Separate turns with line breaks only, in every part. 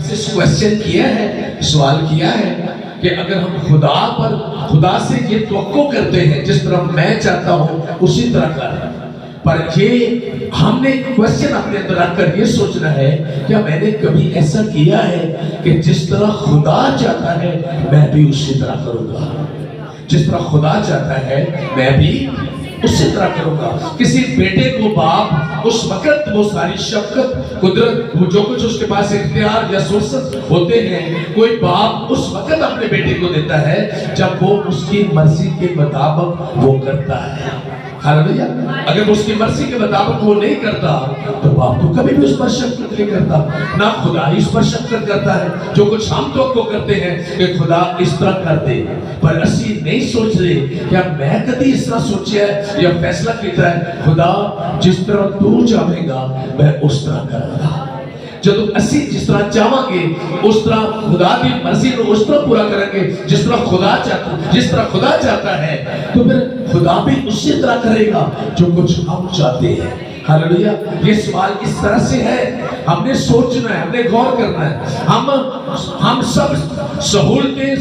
से क्वेश्चन किया है, सवाल किया है कि अगर हम खुदा से ये तवक्को करते हैं जिस तरह मैं चाहता हूँ उसी तरह कर, पर ये हमने क्वेश्चन अपने अंदर रखकर ये सोचना है क्या मैंने कभी ऐसा किया है कि जिस तरह खुदा चाहता है मैं भी उसी तरह करूँगा, जिस तरह खुदा चाहता है मैं भी उसी तरह करूंगा। किसी बेटे को बाप उस वक्त वो सारी शफकत कुदरत वो जो कुछ उसके पास इख्तियार या फुर्सत होते हैं, कोई बाप उस वक्त अपने बेटे को देता है जब वो उसकी मर्जी के मुताबिक वो करता है। हालेलुया। अगर उसकी मर्जी के मुताबिक वो नहीं करता तो बाप तो कभी भी उस पर शफकत नहीं करता, ना खुदा ही उस पर शफकत करता है। जो कुछ हम तो करते हैं कि खुदा इस तरह कर दे, पर असी नहीं सोच रहे क्या मैं कभी इस तरह सोचा है या फैसला किया है खुदा जिस तरह तू चाहेगा मैं उस तरह करूंगा। जब असी जिस तरह चाहेंगे उस तरह खुदा की मर्जी को उस तरह पूरा करेंगे जिस तरह खुदा चाहता है, तो फिर खुदा भी उसी तरह करेगा जो कुछ हम चाहते हैं। हालेलुया। ये सवाल इस तरह से है, हमने सोचना है, हमने गौर करना है। हम सब सहूलतें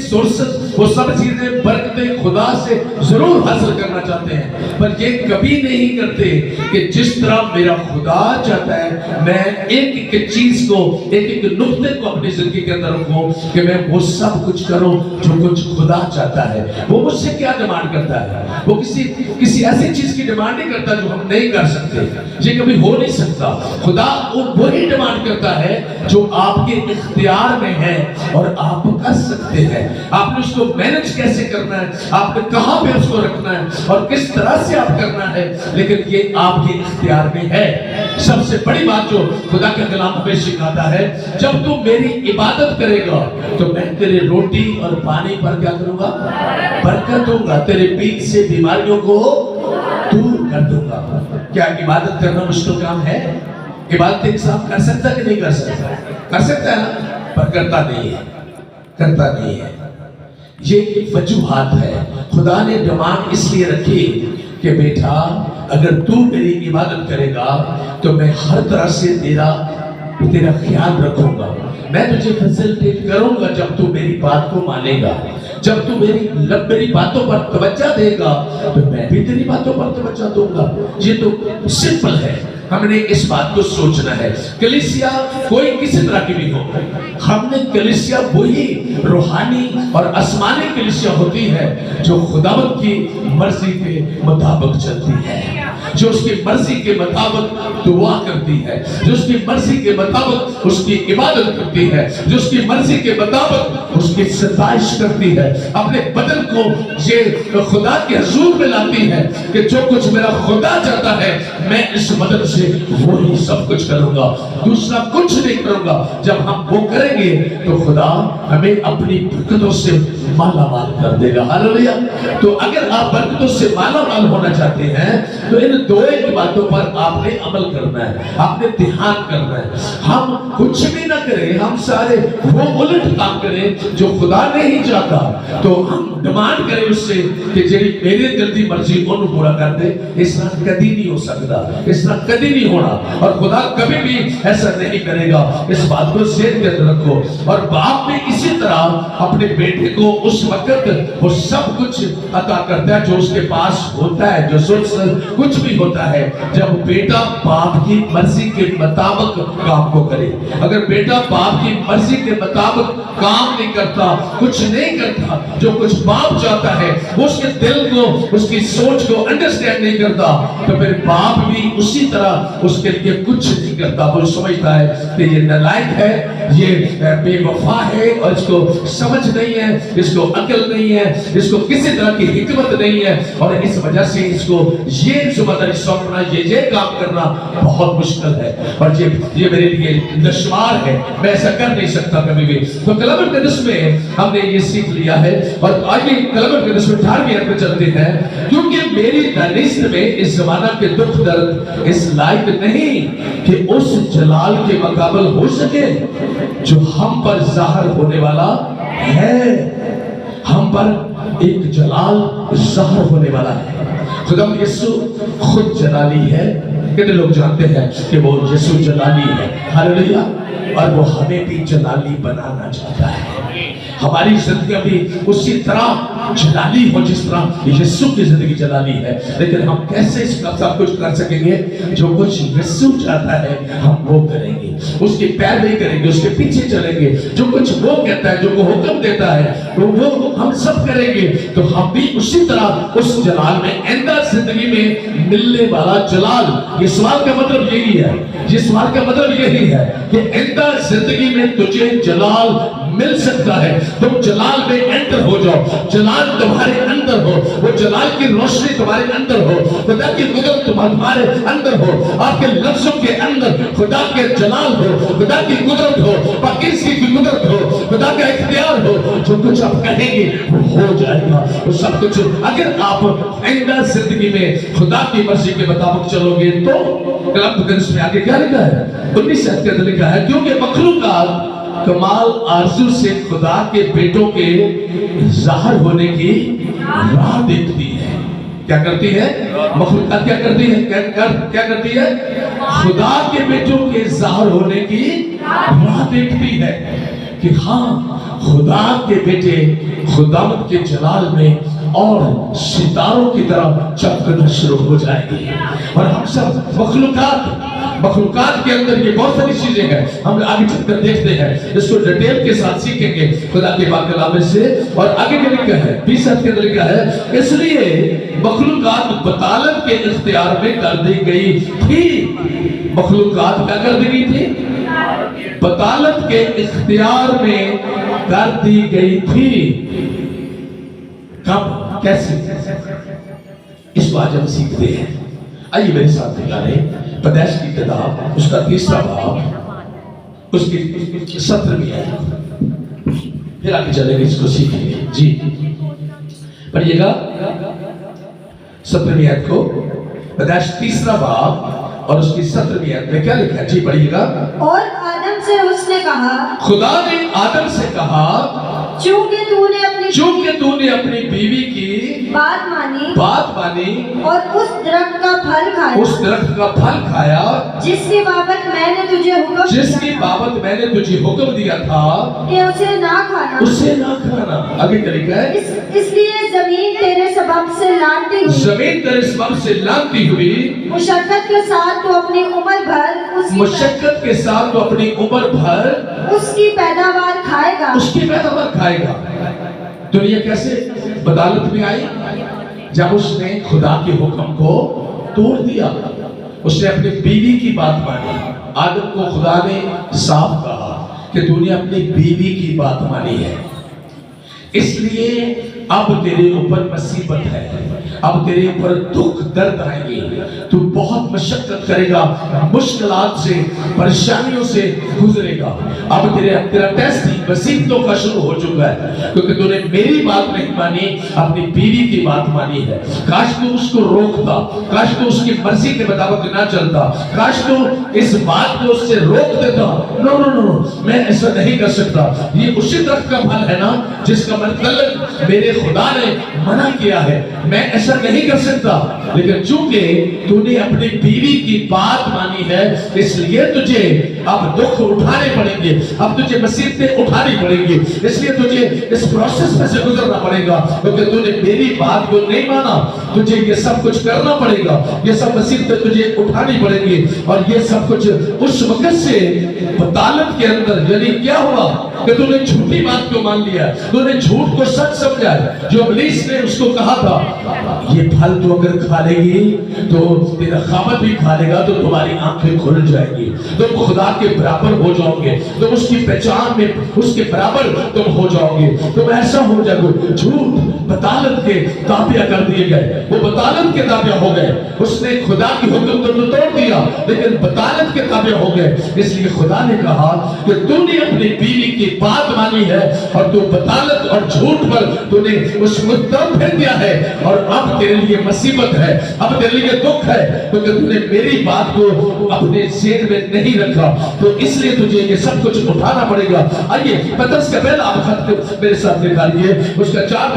वो सब चीजें बरकतें खुदा से जरूर हासिल करना चाहते हैं, पर ये कभी नहीं करते कि जिस तरह मेरा खुदा चाहता है मैं एक एक चीज को एक एक नुक्ते को अपनी जिंदगी के अंदर रखूं कि मैं वो सब कुछ करूं जो कुछ खुदा चाहता है। वो मुझसे क्या डिमांड करता है, वो किसी ऐसी चीज की डिमांड नहीं करता जो हम नहीं कर सकते, ये कभी हो नहीं सकता। खुदा वही डिमांड करता है जो आपके इख्तियार में है और आप कर सकते हैं। आपने उसको मैनेज कैसे करना है, आपने कहां पे उसको रखना है और किस तरह से आप करना है, लेकिन ये आपके इख्तियार में है। सबसे बड़ी बात जो खुदा का कलाम हमें सिखाता है, जब तू मेरी इबादत करेगा तो मैं तेरे रोटी और पानी पर क्या करूंगा, बरकत दूंगा, तेरे बीच से बीमारियों को दूर कर दूंगा। क्या इबादत करना मुश्किल काम है? इबादत इंसान कर सकता कि नहीं कर सकता? कर सकता है ना, पर करता नहीं है। ये वजूहात है। खुदा ने डिमांड इसलिए रखी कि बेटा अगर तू मेरी इबादत करेगा तो मैं हर तरह से तेरा ख्याल रखूंगा, मैं तुझे फैसिलिटेट करूंगा जब तू मेरी बात को मानेगा, जब तू मेरी बातों पर तवज्जो देगा तो मैं भी तेरी बातों पर तवज्जो दूंगा। ये तो सिंपल है, हमने इस बात को सोचना है। कलीसिया कोई किसी तरह की भी हो, हमने कलीसिया वही रूहानी और आसमानी कलीसिया होती है जो खुदावंद की मर्जी के मुताबिक चलती है, जो उसकी मर्जी के मुताबिक दुआ करती है, जो उसकी मर्जी के मुताबिक उसकी इबादत करती है, जो उसकी मर्जी के मुताबिक उसकी सताइश करती है, अपने बदन को ये खुदा के हुजूर में लाती है कि जो कुछ मेरा खुदा चाहता है मैं इस बदन से वही सब कुछ करूंगा, दूसरा कुछ नहीं करूंगा। जब हम वो करेंगे तो खुदा हमें अपनी बरकतों से माला माल कर देगा। हालेलुया। तो अगर आप बरकतों से माला माल होना चाहते हैं तो इन दो एक बातों पर आपने अमल करना है, आपने ध्यान करना है। हम कुछ भी ना करें, हम सारे वो उलट काम करें जो खुदा नहीं चाहता, तो हम डिमांड करें उससे कि जेडी मेरे दिल की मर्जी उन्हें पूरा कर दे, इस तरह कभी नहीं हो सकता, इस तरह कभी नहीं होना, और खुदा कभी भी ऐसा नहीं करेगा। इस बात को ज़हन में रखो। और बाप भी इसी तरह अपने बेटे को उस वक्त वो सब कुछ अता करता है जो उसके पास होता है, जो कुछ भी होता है, जब बेटा बाप की मर्जी के मुताबिक काम को करे। अगर बेटा बाप की मर्जी के मुताबिक काम नहीं करता, कुछ नहीं करता, जो कुछ बाप चाहता है वो उसके दिल को, उसकी सोच को अंडरस्टैंड नहीं करता, तो फिर बाप भी उसी तरह उसके लिए कुछ नहीं करता। वो समझता है कि ये नालायक है, ये बेवफा है और इसको समझ नहीं है, इसको अकल नहीं है, इसको किसी तरह की हिकमत नहीं है, और इस वजह से इसको ये जिम्मेदारी सौंपना, ये काम करना बहुत मुश्किल है, और ये मेरे लिए दुश्वार है, मैं ऐसा कर नहीं सकता कभी भी। तो कलाम मुक़द्दस में हमने ये सीख लिया है, और आगे कलाम मुक़द्दस में 18वें आयत में चलते हैं, क्योंकि मेरी दानिश में इस जमाना के दुख दर्द इस लायक नहीं कि उस जलाल के मुकाबल हो सके जो हम पर ज़ाहिर होने वाला है। हम पर एक जलाल ज़ाहिर होने वाला है। खुदा यीशु खुद जलाली है। कितने लोग जानते हैं कि वो यीशु जलाली है? हालेलुया। اور وہ ہمیں بھی جلالی بنانا چاہتا ہے. ہماری زندگی بھی اسی طرح جلالی ہو جس طرح یسوع کی زندگی جلالی ہے. لیکن ہم کیسے اس کا سب کچھ کر سکیں گے؟ جو کچھ یسوع چاہتا ہے ہم وہ کریں گے, اس کی پیروی کریں گے, اس کے پیچھے چلیں گے. جو کچھ وہ کہتا ہے, جو وہ حکم دیتا ہے, تو وہ ہم سب کریں گے. تو ہم بھی اسی طرح اس جلال میں, آئندہ زندگی میں ملنے والا جلال. یہ سوال کا مطلب یہی ہے, یہ سوال کا مطلب یہی ہے کہ آئندہ زندگی میں تجھے جلال مل سکتا ہے. تم جلال میں انٹر ہو جاؤ, جلال تمہارے اندر ہو, وہ جلال کی روشنی تمہارے اندر ہو, خدا کی قدرت تمہارے اندر ہو, آپ کے لفظوں کے اندر خدا کے جلال ہو, خدا کی قدرت ہو, پاکیزگی کی قدرت ہو, خدا کا اختیار ہو. جو کچھ آپ کہیں گے وہ ہو جائے گا, وہ سب کچھ. اگر آپ آئندہ زندگی میں خدا کی مرضی کے مطابق چلو گے تو کلام میں آگے کیا لکھا ہے؟ 19 آیت کے اندر لکھا ہے, کیونکہ مخلوقات کمال آرزو سے خدا کے بیٹوں کے ظاہر ہونے کی راہ دیکھتی ہے. کیا کرتی ہے؟ مخلوقات کیا کرتی ہے؟ کیا کرتی ہے؟ خدا کے بیٹوں کے ظاہر ہونے کی راہ دیکھتی ہے کہ ہاں خدا کے بیٹے خداوند کے جلال میں اور ستاروں کی طرح چمکنا شروع ہو جائے گی. اور ہم سب مخلوقات کے اندر یہ بہت ساری چیزیں ہیں, ہم آگے چل کر دیکھتے ہیں, اس کو ڈیٹیل کے ساتھ سیکھیں گے خدا کے پاک کلام سے. اور آگے کیا لکھا ہے؟ 20 آیت کے اندر لکھا ہے, اس لیے مخلوقات بطالت کے اختیار میں کر دی گئی تھی. مخلوقات کیا کر دی گئی تھی؟ بطالت کے اختیار میں کر دی گئی تھی. کب؟ کیسے؟ اس کو آج ہم سیکھتے ہیں. آئیے میرے ساتھ نکالیں پیدائش کی کتاب, اس کا 3 باب, اس کی 17ویں آیت. پھر آگے چلیں گے, اس کو سیکھیں گے. جی پڑھیے گا 17ویں آیت کو, پیدائش 3 باب اور اس کی 17ویں آیت میں کیا لکھا ہے؟ جی پڑھیے گا. اور
آدم سے اس نے کہا,
خدا نے آدم سے کہا,
چونکہ تو نے اپنی
بیوی کی
بات مانی
اور
اس درخت کا پھل کھایا جس کی بابت میں نے تجھے حکم دیا تھا کہ اسے نہ کھانا.
آگے کیا لکھا ہے؟
اس لیے زمین تیرے سبب سے لانتی ہوئی مشقت کے ساتھ تو اپنی عمر بھر اس کی پیداوار کھائے گا.
دنیا کیسے بدالت میں آئی؟ جب اس نے خدا کے حکم کو توڑ دیا. اس نے اپنی بیوی کی بات مانی. آدم کو خدا نے صاف کہا کہ تو نے اپنی بیوی کی بات مانی ہے, اس لیے اب تیرے اوپر مصیبت ہے, اب تیرے اوپر دکھ درد آئیں گے, تو بہت مشقت کرے گا, مشکلات سے پریشانیوں سے گزرے گا. اب تیرا ٹیسٹ مصیبتوں کا شروع ہو چکا ہے, کیونکہ تو نے میری بات نہیں مانی, اپنی بیوی کی بات مانی ہے. کاش تو اس کو روکتا, کاش تو اس کی مرضی کے مطابق نہ چلتا, کاش تو اس بات کو اس سے روک دیتا. نو, میں ایسا نہیں کر سکتا. یہ اسی درخت کا پھل ہے نا جس کا مطلب میرے خدا نے منع کیا ہے, میں ایسا نہیں کر سکتا. لیکن چونکہ تو نے اپنی بیوی کی بات مانی ہے, اس لیے تجھے اب دکھ اٹھانے پڑیں گے, اب تجھے مصیبتیں اٹھانی پڑیں گی, اس لیے تجھے اس پروسیس میں سے گزرنا پڑے گا, کیونکہ تو نے میری بات کو نہیں مانا. تجھے یہ سب کچھ کرنا پڑے گا, یہ سب مصیبتیں تجھے اٹھانی پڑیں گی. اور یہ سب کچھ اس وقت سے بطالت کے اندر, یعنی کیا ہوا کہ تو نے جھوٹی بات کو مان لیا, تو نے جھوٹ کو سچ سمجھا. جو ابلیس نے اس کو کہا تھا یہ پھل تو اگر کھا لے گی تو تیرا خامد بھی کھا لے گا تو تمہاری آنکھیں کھل جائے گی, تم خدا کے برابر ہو جاؤ گے, تم اس کی پہچان میں اس کے برابر تم ہو جاؤ گے, تم ایسا ہو جائے گا. جھوٹ بطالت کے تابع کر دیے گئے, وہ بطالت کے تابع ہو گئے. اس نے خدا کی حکم تو توڑ دیا لیکن بطالت کے تابع ہو گئے. اس لیے خدا نے کہا کہ تو نے اپنی بیوی کی بات مانی ہے اور تو بطالت اور جھوٹ پر تو نے اس مدت پھیر دیا ہے, اور اب تیرے لیے مصیبت ہے, اب تیرے لیے دکھ ہے, کیونکہ تو نے میری بات کو اپنے ذہن میں نہیں رکھا. تو اس لیے تجھے یہ سب کچھ اٹھانا پڑے گا. آئیے پترس کا پہلا خط میرے ساتھ نکالیے, اس کا 4